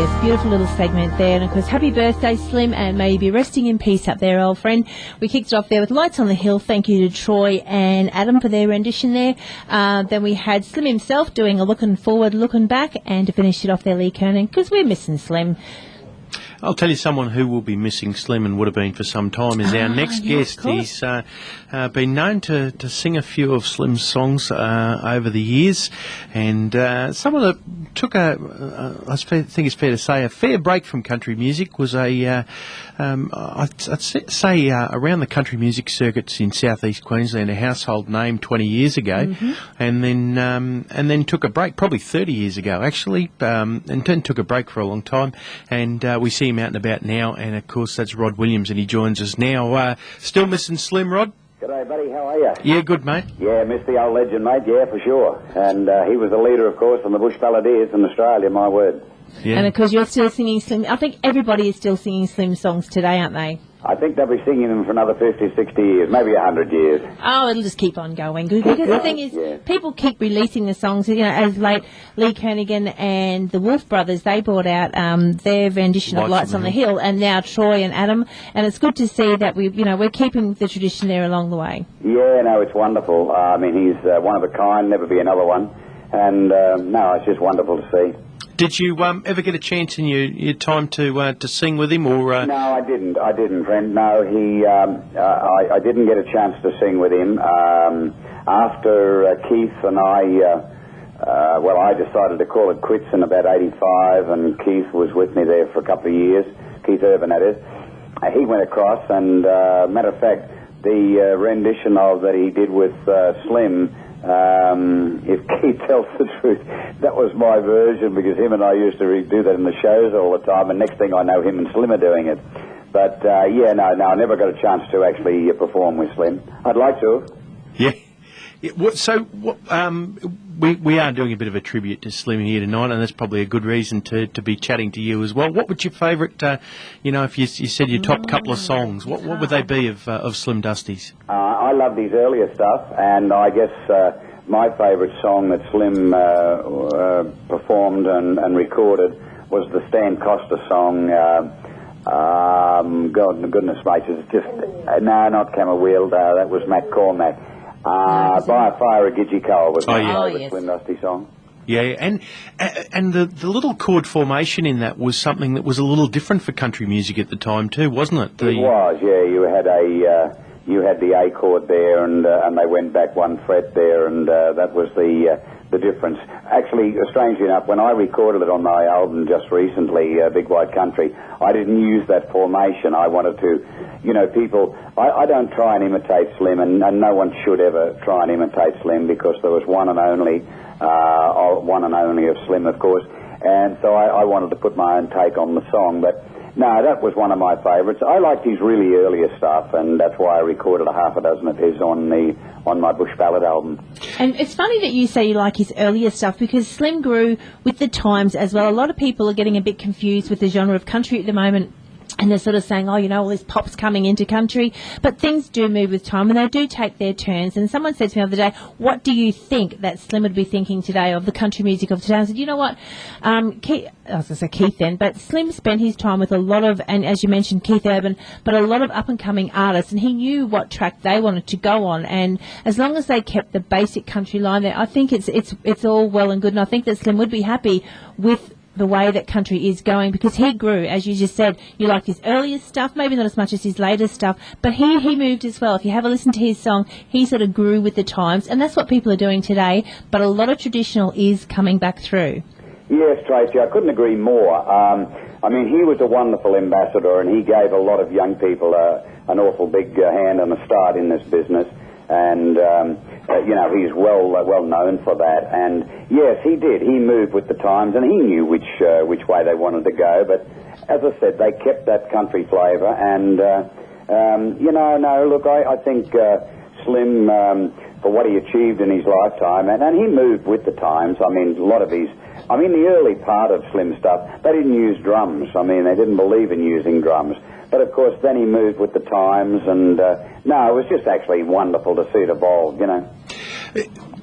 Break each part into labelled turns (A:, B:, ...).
A: yes, beautiful little segment there. And of course, happy birthday, Slim, and may you be resting in peace up there, old friend. We kicked it off there with Lights on the Hill. Thank you to Troy and Adam for their rendition there. Then we had Slim himself doing a looking forward, looking back, and to finish it off there, Lee Kernan, because we're missing Slim.
B: I'll tell you someone who will be missing Slim and would have been for some time is our next guest. He's been known to sing a few of Slim's songs over the years, and someone that took I think it's fair to say, a fair break from country music, was I'd say around the country music circuits in southeast Queensland, a household name 20 years ago, and then took a break, probably 30 years ago actually, and then took a break for a long time, and we see him out and about now, and of course that's Rod Williams, and he joins us now. Still missing Slim, Rod?
C: G'day, buddy. How are you?
B: Yeah, good, mate.
C: Yeah, miss the old legend, mate. Yeah, for sure. And he was the leader, of course, on the Bush Balladeers in Australia, my word.
A: Yeah. And of course you're still singing Slim. I think everybody is still singing Slim songs today, aren't they?
C: I think they'll be singing them for another 50, 60 years, maybe 100 years.
A: Oh, it'll just keep on going. Because the thing is, people keep releasing the songs. You know, as late Lee Kernaghan and the Wolf Brothers, they brought out their rendition of Lights on the Hill, and now Troy and Adam. And it's good to see that we're keeping the tradition there along the way. Yeah,
C: no, it's wonderful. I mean, he's one of a kind, never be another one. And no, it's just wonderful to see.
B: Did you ever get a chance in your time to sing with him, or? No,
C: I didn't, friend. No, I didn't get a chance to sing with him. After Keith and I decided to call it quits in about 85, and Keith was with me there for a couple of years. Keith Urban, that is. He went across, and matter of fact, the rendition that he did with Slim. If Keith tells the truth, that was my version, because him and I used to do that in the shows all the time, and next thing I know, him and Slim are doing it. But I never got a chance to actually perform with Slim. I'd like to.
B: Yeah. We are doing a bit of a tribute to Slim here tonight, and that's probably a good reason to be chatting to you as well. What would your favourite, if you said your top couple of songs, what would they be of Slim Dusty's?
C: I love his earlier stuff, and I guess my favourite song that Slim performed and recorded was the Stan Costa song, goodness gracious, it's just, no, not Cammerwheel, that was Matt Cormack. By a Fire a Gidgee Cole was my favourite Slim Dusty song.
B: Yeah, and the little chord formation in that was something that was a little different for country music at the time too, wasn't it?
C: It was, yeah. You had the A chord there, and they went back one fret there, and that was the difference. Actually, strangely enough, when I recorded it on my album just recently, Big White Country, I didn't use that formation. I wanted to, people. I don't try and imitate Slim, and no one should ever try and imitate Slim, because there was one and only of Slim, of course. And so I wanted to put my own take on the song, but. No, that was one of my favourites. I liked his really earlier stuff, and that's why I recorded a half a dozen of his on my Bush Ballad album. And
A: it's funny that you say you like his earlier stuff, because Slim grew with the times as well. A lot of people are getting a bit confused with the genre of country at the moment. And they're sort of saying, all this pop's coming into country. But things do move with time, and they do take their turns. And someone said to me the other day, what do you think that Slim would be thinking today of the country music of today? I said, you know what, Keith, I was going to say Keith then, but Slim spent his time with a lot of, and as you mentioned, Keith Urban, but a lot of up-and-coming artists, and he knew what track they wanted to go on. And as long as they kept the basic country line there, I think it's all well and good. And I think that Slim would be happy with the way that country is going, because he grew, as you just said. You liked his earlier stuff, maybe not as much as his later stuff, but he moved as well. If you have a listen to his song, he sort of grew with the times, and that's what people are doing today, but a lot of traditional is coming back through.
C: Yes, Tracy, I couldn't agree more. He was a wonderful ambassador, and he gave a lot of young people an awful big hand and a start in this business. And, he's well known for that. And, yes, he did. He moved with the times, and he knew which way they wanted to go. But, as I said, they kept that country flavour. And, I think Slim, for what he achieved in his lifetime, and he moved with the times. A lot of the early part of Slim stuff, they didn't use drums. They didn't believe in using drums. But, of course, then he moved with the times, and, it was just actually wonderful to see it evolve,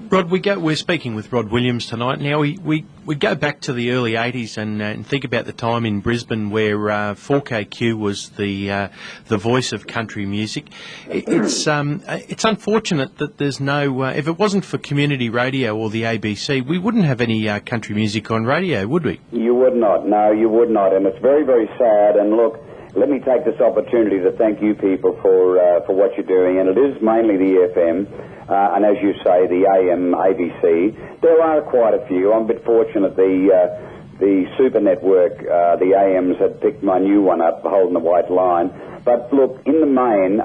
B: Rod, we're speaking with Rod Williams tonight. Now, we go back to the early 80s and think about the time in Brisbane where 4KQ was the voice of country music. It's unfortunate that there's no... if it wasn't for community radio or the ABC, we wouldn't have any country music on radio, would we?
C: You would not. No, you would not. And it's very, very sad. And look, let me take this opportunity to thank you people for what you're doing. And it is mainly the FM. And as you say, the AM, ABC. There are quite a few. I'm a bit fortunate. The Super Network, the AMs had picked my new one up, Holding the White Line. But look, in the main,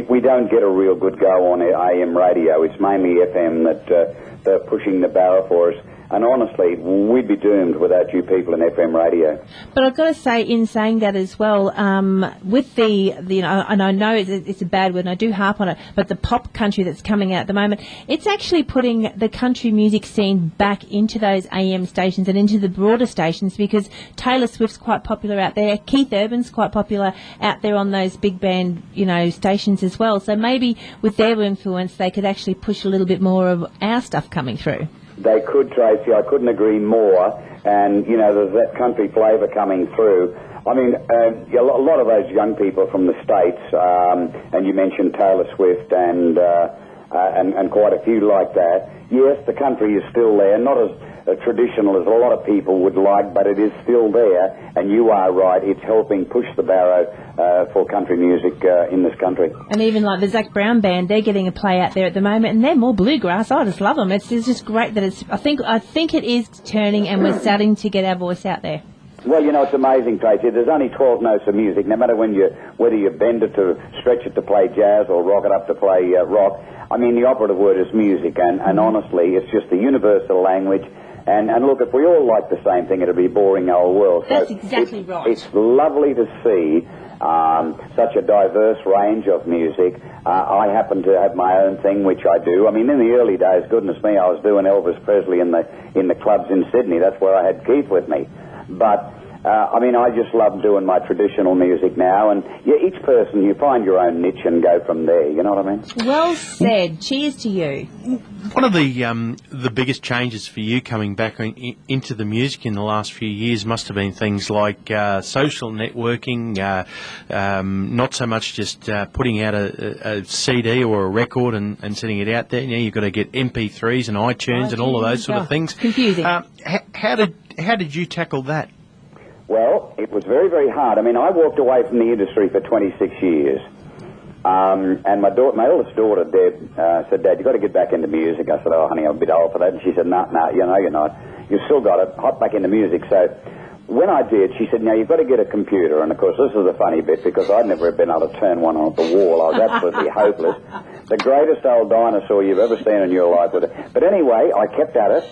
C: we don't get a real good go on AM radio. It's mainly FM that they're pushing the barrow for us. And honestly, we'd be doomed without you people in FM radio.
A: But I've got to say, in saying that as well, with the and I know it's a bad word, and I do harp on it, but the pop country that's coming out at the moment, it's actually putting the country music scene back into those AM stations and into the broader stations, because Taylor Swift's quite popular out there, Keith Urban's quite popular out there on those big band, stations as well. So maybe with their influence, they could actually push a little bit more of our stuff coming through.
C: They could, Tracy. I couldn't agree more. And, there's that country flavour coming through. I mean, a lot of those young people from the States, and you mentioned Taylor Swift and quite a few like that. Yes, the country is still there, not as traditional as a lot of people would like, but it is still there. And you are right, it's helping push the barrow for country music in this country.
A: And even like the Zac Brown Band, they're getting a play out there at the moment, and they're more bluegrass. I just love them. It's just great that it's. I think it is turning, and we're starting to get our voice out there.
C: Well, it's amazing, Tracy. There's only 12 notes of music, no matter whether you bend it to stretch it to play jazz or rock it up to play rock. I mean, the operative word is music, and honestly, it's just the universal language. And look, if we all like the same thing, it'd be a boring old world.
A: That's exactly right.
C: It's lovely to see such a diverse range of music. I happen to have my own thing, which I do. I mean, in the early days, goodness me, I was doing Elvis Presley in the clubs in Sydney. That's where I had Keith with me. But I just love doing my traditional music now, and each person, you find your own niche and go from there, you know what I mean?
A: Well said. Cheers to you.
B: One of the biggest changes for you coming back into the music in the last few years must have been things like social networking, not so much just putting out a CD or a record and sending it out there. You've got to get MP3s and iTunes and all of those sort of things.
A: Confusing.
B: How did you tackle that?
C: Well, it was very, very hard. I mean, I walked away from the industry for 26 years. And my eldest daughter, Deb, said, Dad, you've got to get back into music. I said, oh, honey, I'm a bit old for that. And she said, no, you're not. You've still got to hop back into music. So when I did, she said, now, you've got to get a computer. And, of course, this is the funny bit, because I'd never been able to turn one on the wall. I was absolutely hopeless. The greatest old dinosaur you've ever seen in your life. But anyway, I kept at it.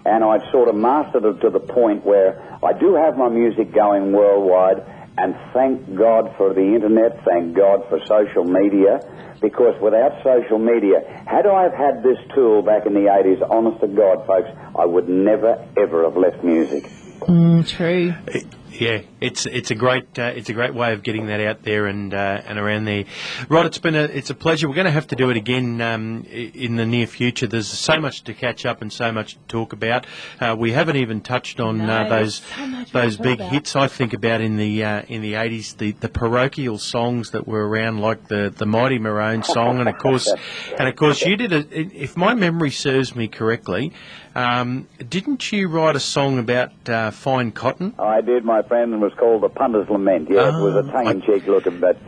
C: And I'd sort of mastered it to the point where I do have my music going worldwide, and thank God for the internet, thank God for social media, because without social media, had I have had this tool back in the 80s, honest to God, folks, I would never, ever have left music.
A: True.
B: Yeah, it's a great way of getting that out there and around there. Rod, it's a pleasure. We're going to have to do it again in the near future. There's so much to catch up and so much to talk about. We haven't even touched on those big hits I think about in the 80s, the parochial songs that were around, like the Mighty Maroon song, and of course you did if my memory serves me correctly. Didn't you write a song about fine cotton?
C: I did, my friend, and it was called The Punter's Lament. Yeah, it was a tongue-in-cheek look, but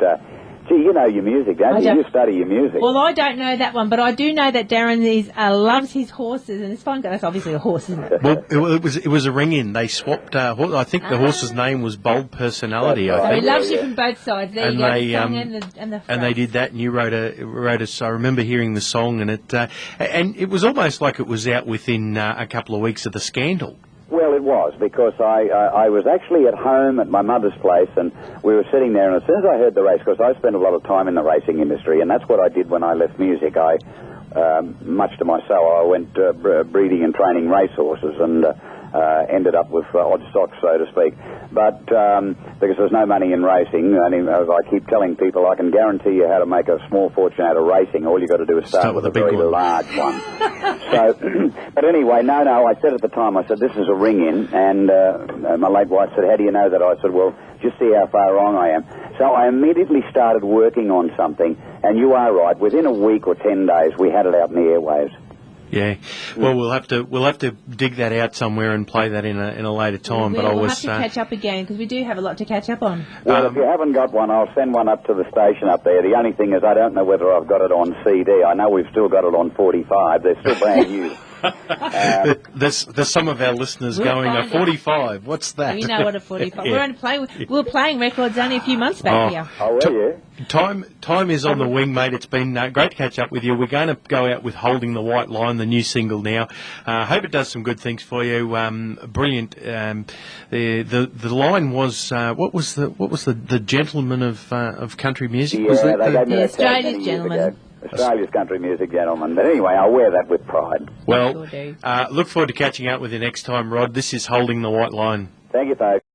C: gee, you know your music, don't you? You study your music.
A: Well, I don't know that one, but I do know that Darren loves his horses, and it's fine. That's obviously a horse, isn't it?
B: Well, it was a ring-in. They swapped. I think the horse's name was Bold Personality. I think.
A: He loves you from both sides. There you go. The song and the
B: and they did that, and you wrote a. I remember hearing the song, and it was almost like it was out within a couple of weeks of the scandal.
C: Well, it was, because I was actually at home at my mother's place, and we were sitting there, and as soon as I heard the race, because I spent a lot of time in the racing industry, and that's what I did when I left music. Much to my sorrow, I went breeding and training racehorses, and ended up with odd socks, so to speak. But because there's no money in racing, and as I keep telling people, I can guarantee you how to make a small fortune out of racing. All you've got to do is start with a very large one. So, but anyway, no, I said at the time, I said, this is a ring-in, and my late wife said, how do you know that? I said, well, just see how far wrong I am. So I immediately started working on something, and you are right, within a week or 10 days, we had it out in the airwaves.
B: Yeah, well, we'll have to dig that out somewhere and play that in a later time. But
A: we'll have to catch up again because we do have a lot to catch up on.
C: Well, if you haven't got one, I'll send one up to the station up there. The only thing is, I don't know whether I've got it on CD. I know we've still got it on 45. They're still brand new.
B: There's some of our listeners going, a 45, what's that?
A: You know what a 45.
B: Yeah.
A: We were playing records only a few months back here.
C: Oh, were you?
B: Time is on the wing, mate. It's been great to catch up with you. We're going to go out with Holding the White Line, the new single now. Hope it does some good things for you. Brilliant. The line was what was the gentleman of country music?
C: Yeah,
B: was that
C: they gave me
A: the
C: that
A: Australia's gentleman.
C: Australia's country music gentleman. But anyway, I'll wear that with pride.
B: Well, look forward to catching up with you next time, Rod. This is Holding the White Line.
C: Thank you, folks.